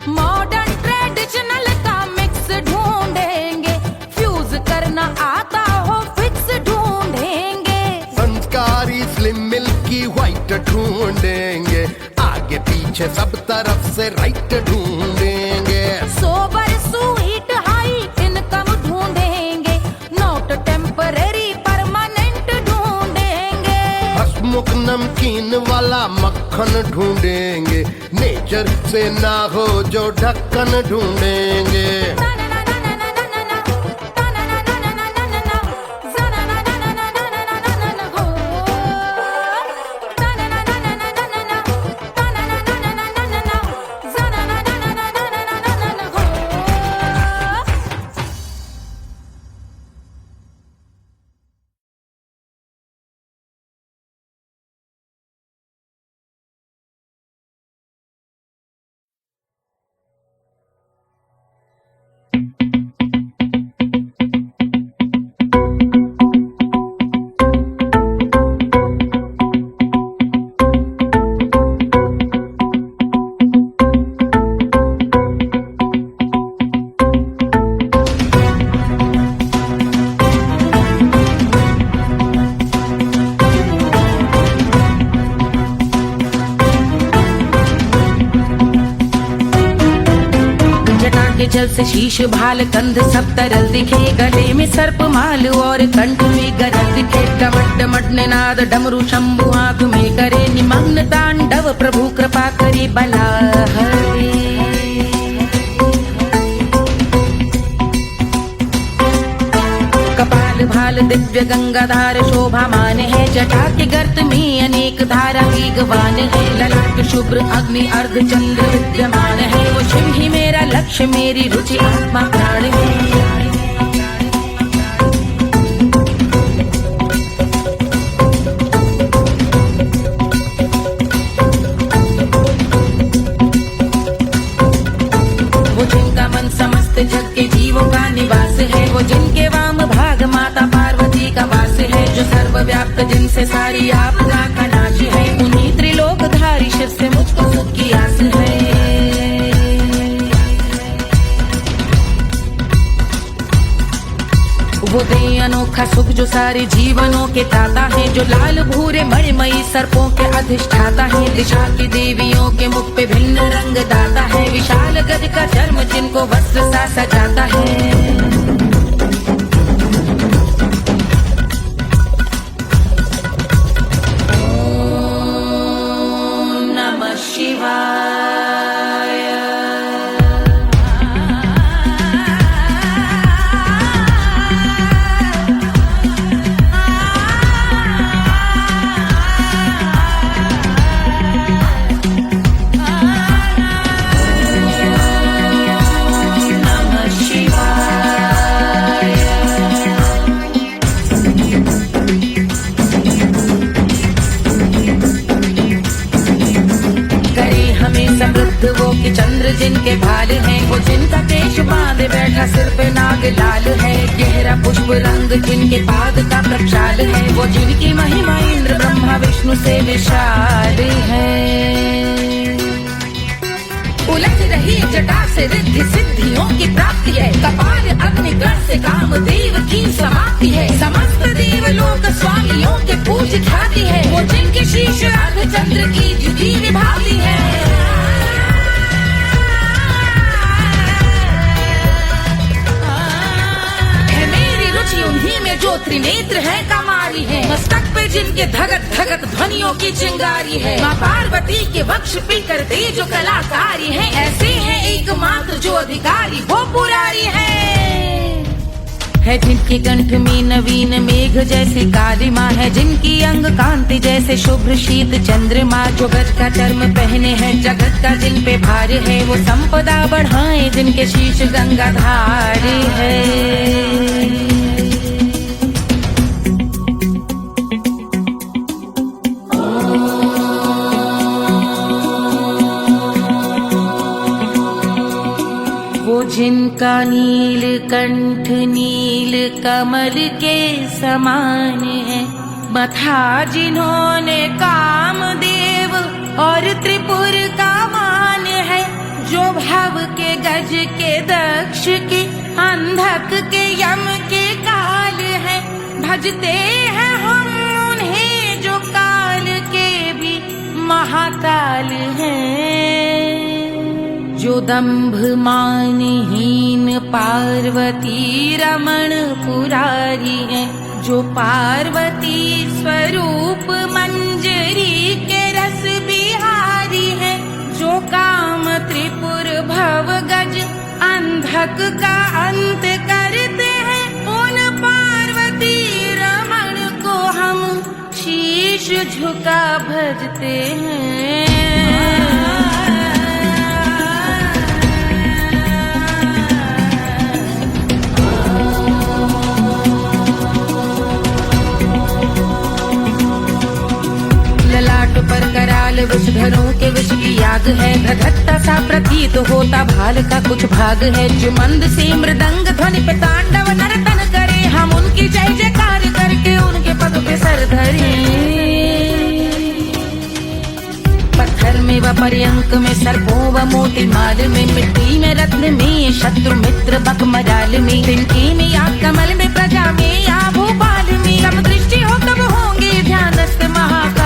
मॉडर्न ट्रेडिशनल का मिक्स ढूंढेंगे, फ्यूज करना आता हो फिक्स ढूंढेंगे। संस्कारी स्लिम मिल्की व्हाइट ढूंढेंगे, आगे पीछे सब तरफ से राइट ढूंढेंगे। सोबर स्वीट हाई इनकम ढूंढेंगे, नोट टेम्परेरी परमानेंट ढूंढेंगे। हसमुख नमकीन वाला मक्खन ढूंढेंगे, नेचर से ना हो जो ढक्कन ढूंढेंगे। जल से शीश भाल कंध सब तरल दिखे, गले में सर्प माल और कंठ में गरल दिखे। डमट डमट निनाद डमरू शंभु आंख में करे निमग्न तांडव, प्रभु कृपा करे बला हरे। कपाल भाल दिव्य गंगाधार शोभामान है, जटा के गर्त में अनेक धारा वेगवान है। ललाट शुभ्र अग्नि अर्ध चंद्र विद्यमान है, वो शिव ही मेरा लक्ष्य मेरी रुचि आत्मा प्राण है। वो जिनका मन समस्त जग के जीवों का निवास है, वो जिनके वाम भाग माता पार्वती का वास है। जो सर्वव्याप्त जिनसे सारी आपदा का नाश है, उन्हीं त्रिलोकधारी शिव से मुझको सुख की आस है। वो दे अनोखा सुख जो सारे जीवनों के दाता है, जो लाल भूरे मणिमयी सर्पों के अधिष्ठाता है। दिशा की देवियों के मुख पे भिन्न रंग दाता है, विशाल गज का चर्म जिनको वस्त्र सा सजाता है। वो कि चंद्र जिनके भाल हैं, वो जिनका केश बांधे बैठा सिर पे नाग लाल है। गहरा पुष्प रंग जिनके पाद का प्रक्षाल है, वो जिनकी महिमा इंद्र ब्रह्मा विष्णु से विशाल है। उलझ रही जटा से रिद्धि सिद्धियों की प्राप्ति है। कपाल अग्निगण से कामदेव की समाप्ति है। समस्त देवलोक स्वामियों के पूज ख्याति है। वो जिनके शीश अर्धचंद्र की द्युति विभाती है। उन्हीं में जो त्रिनेत्र है कमारी है। मस्तक पे जिनके धगत धगत ध्वनियों की चिंगारी है। माँ पार्वती के वक्ष पे करते जो कलाकारी है। ऐसे है एकमात्र जो अधिकारी वो पुरारी है जिनके कंठ में नवीन मेघ जैसे काली माँ है। जिनकी अंग कांति जैसे शुभ्र शीत चंद्रमा। जो गज का चर्म पहने हैं जगत का जिन पे भार है। वो संपदा बढ़ाए जिनके शीश गंगाधार है। जिनका नील कंठ नील कमल के समान है। मथा जिन्होंने कामदेव और त्रिपुर का मान है। जो भव के गज के दक्ष के अंधक के यम के काल है। भजते हैं हम उन्हें जो काल के भी महाकाल हैं। जो दंभ मानहीन पार्वती रमण पुरारी है। जो पार्वती स्वरूप मंजरी के रस बिहारी है। जो काम त्रिपुर भव गज अंधक का अंत करते हैं। उन पार्वती रमण को हम शीश झुका भजते हैं। पर कराल विषधरों के विष की याद है। धधकता सा प्रतीत होता भाल का कुछ भाग है। जो मंद से मृदंग ध्वनि पे तांडव नर्तन करे। हम उनकी जय जयकार करके उनके पद पे सर धरे। पत्थर में व पर्यंक में सर्पों व मोती माल में। मिट्टी में रत्न में शत्रु मित्र बकमराल में। तिनके में या कमल में प्रजा में या भोपाल में। सब दृष्टि हो तब होंगे ध्यानस्थ महाकाल।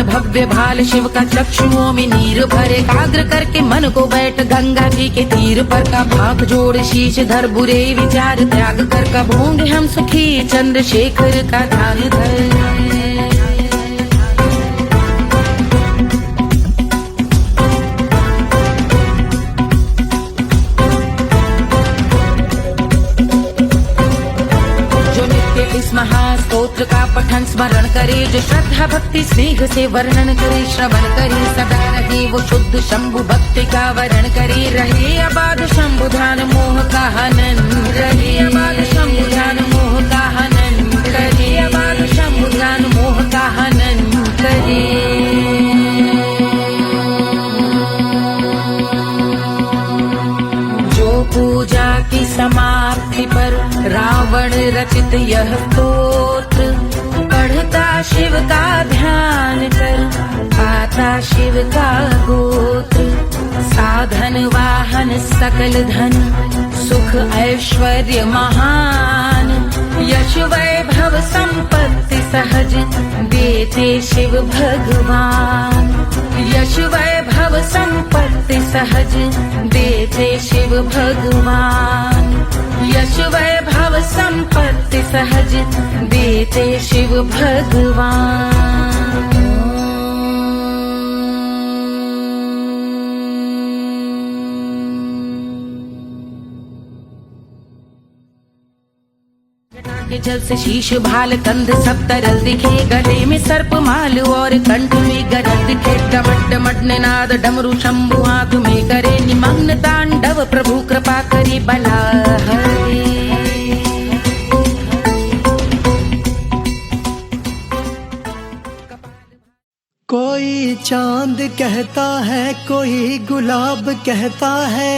भव्य भाल शिव का चक्षुओं में नीर भरे। एकाग्र करके मन को बैठ गंगा जी के तीर पर। का भाग जोड़ शीश धर बुरे विचार त्याग कर। कब होंगे हम सुखी चंद्रशेखर का ध्यान धर। महास्तोत्र का पठन स्मरण करे। जो श्रद्धा भक्ति स्नेह से वर्णन करे। श्रवण करे सदा रहे वो शुद्ध शंभु भक्ति का वरण करे। रहे अबाध शंभु ध्यान मोह का हनन। रहे अबाध शंभु ध्यान मोह का हनन करे। अबाध शंभु ध्यान मोह का हनन करे। पूजा की समाप्ति पर रावण रचित यह स्तोत्र। पढ़ता शिव का ध्यान कर पाता शिव का गोत्र। साधन वाहन सकल धन सुख ऐश्वर्य महान। यश वैभव संपत्ति सहज देते शिव भगवान। यश वैभव संपत्ति सहज देते शिव भगवान। यश वैभव संपत्ति सहज देते शिव भगवान। के जल से शीश भाल कंध सब तरल दिखे। गले में सर्प माल और कंठ में गरल दिखे। डमट डमट निनाद डमरू शंभु आंख में करे। निमग्न तांडव प्रभु कृपा करे बला हरे। कोई चांद कहता है कोई गुलाब कहता है,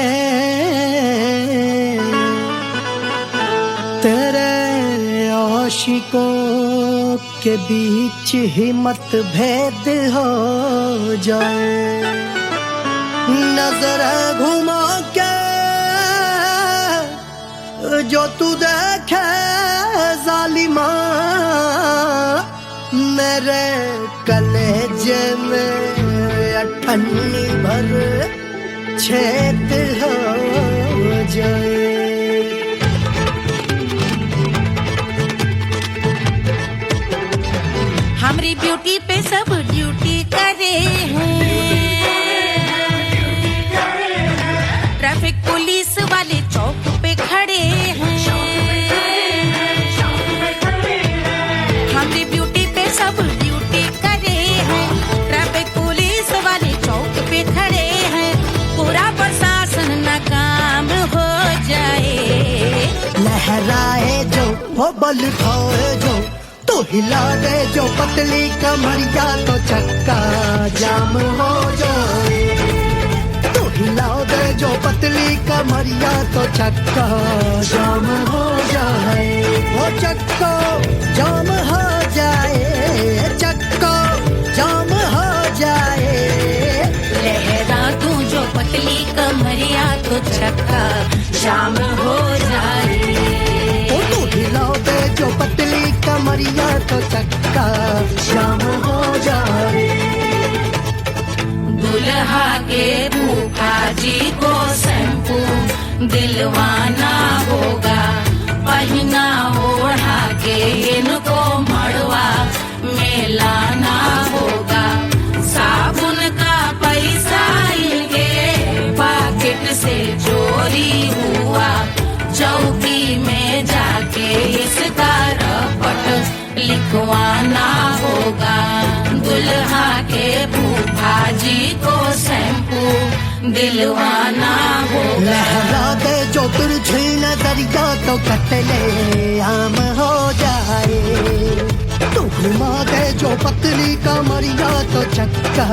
तेरे आशिकों के बीच ही मतभेद हो जाए। नजर घुमा के जो तू देखे जालिमा, मेरे कलेजे में अठन्नी भर छेद हो जाए। हमारी ब्यूटी पे सब ड्यूटी करे हैं, ट्रैफिक पुलिस वाले चौक पे खड़े हैं। हमारी ब्यूटी पे सब ड्यूटी करे हैं, ट्रैफिक पुलिस वाले चौक पे खड़े हैं। पूरा प्रशासन नाकाम हो जाए। लहराए जो वो बल खाए जो, तो हिला दे जो पतली कमरिया तो चक्का जाम हो जाए। तो हिला दे जो पतली कमरिया तो चक्का जाम हो जाए। वो चक्का जाम हो जाए, चक्का जाम हो जाए। लहरा तू जो पतली कमरिया तो चक्का जाम हो जाए। ओ तो हिलाओ दे जो पतली कमरिया तो चक्का जाम हो जाए। दुल्हा के फूफा जी को शैम्पू दिलवाना होगा, पहना ओढ़ा के इनको मड़वा में लाना होगा। साबुन का पैसा इनके पॉकेट से चोरी हुआ, चौकी में जाके इसका रपट लिखवाना होगा। दुल्हा के फूफा जी को शैम्पू दिलवाना होगा। लहरा दे जो तिरछी नजरिया तो कतले आम हो जाए। तू घुमा दे जो पतली कमरिया तो चक्का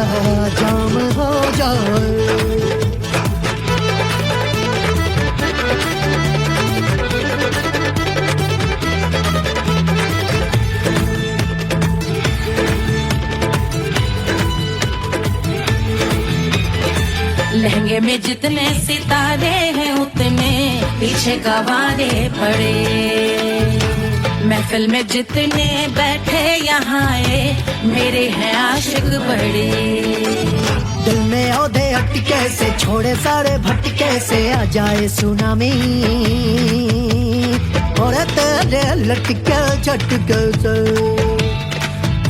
जाम हो जाए। लहंगे में जितने सितारे हैं उतने पीछे गवारे पड़े। महफिल में जितने बैठे यहाँ आए मेरे हैं आशिक बड़े। दिल में औधे अटके से छोड़े सारे भटके से आ जाए सुनामी, और तेरे लटके झटके से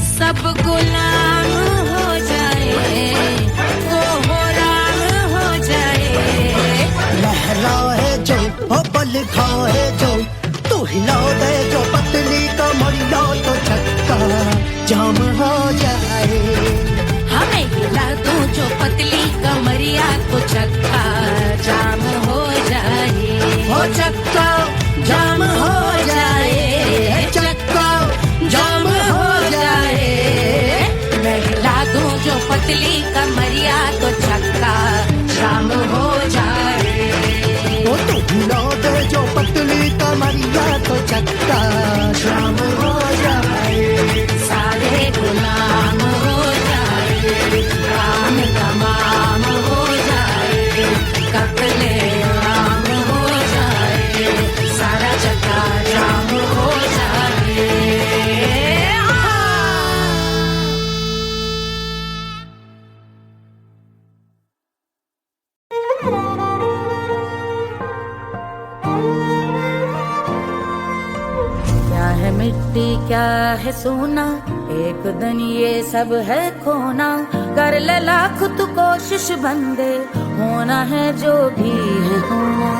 सब गुलाम हो जाए, वो हो राम हो जाए। लहराए जो ओ बल खाए जो, तू हिला दे जो पतली कमरिया तो चक्का जाम हो जाए। हमें हिला दो जो पतली कमरिया तो चक्का जाम हो जाए। हो चक्का जाम हो जाए, चक्का जाम हो जाए। मैं हिला दूं जो पतली कमरिया तो चक्का जाम हो जाए। ओ तू हिला दे जो पतली कमरिया तो चक्का जाम हो जाए। सारे गुलाम हो जाए, काम तमाम हो जाए। कपले आम हो जाए, सारा चक्का जाम हो जाए। क्या है मिट्टी क्या है सोना, एक दिन ये सब है खोना। कर ले लाख तू कोशिश बंदे, होना है जो भी है होना।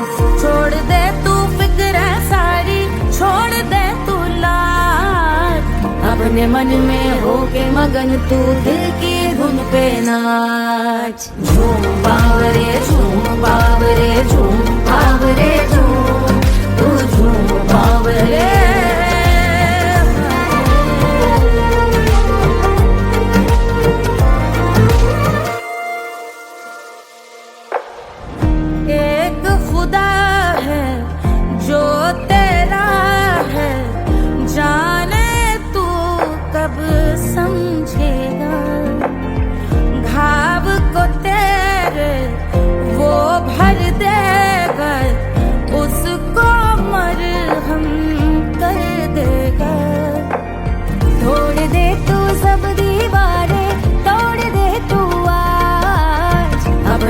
छोड़ दे तू फिक्र सारी, छोड़ दे तू लाज। अपने मन में होके मगन तू दिल की धुन पे नाच। झूम बावरे झूम बावरे झूम बावरे झूम, तू झूम बावरे।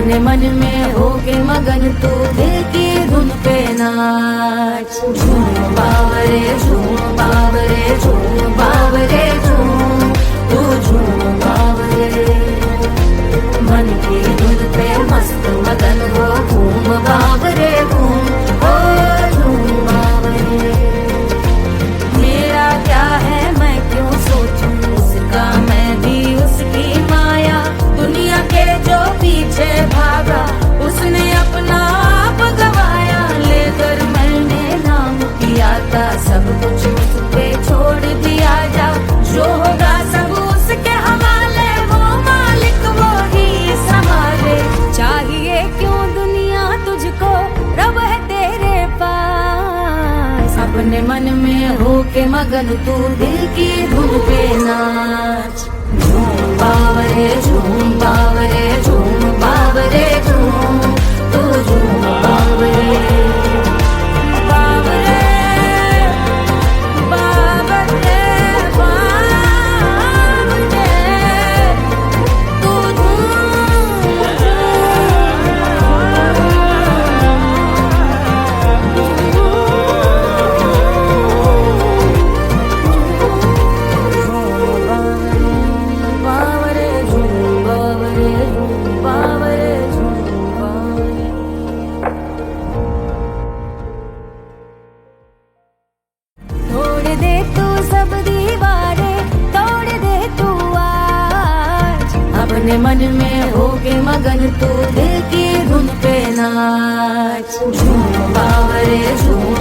अपने मन में होके मगन तू दिल की धुन पे नाच। झूम बावरे झूम बावरे झूम बावरे झूम, तू झूम बावरे। मन की धुन पे मस्त मगन हो घूम बावरे घूम, ओ झूम बावरे। मेरा क्या है मैं क्यों सोचूं उसका, मैं भी उसकी माया। दुनिया के जो पीछे भागा उसने अपना आप गवाया। लेकर मैंने नाम किया था सब कुछ उस पे छोड़ दिया जा। जो होगा सब उसके हवाले, वो मालिक वो ही संभाले। चाहिए क्यों दुनिया तुझको, रब है तेरे पास। अपने मन में होके मगन तू दिल की धुन पे नाच। झूम बावरे झूम बावरे झूम बावरे झूम, तू झूम बावरे। बावरे बावरे बावरे, तू बावरे झूम बावरे झूम बावरे झूम बावरे। तोड़ दे तू सब दीवारें, तोड़ दे तू आज। अपने मन में होके मगन तू दिल की धुन पे नाच। झूम बावरे झूम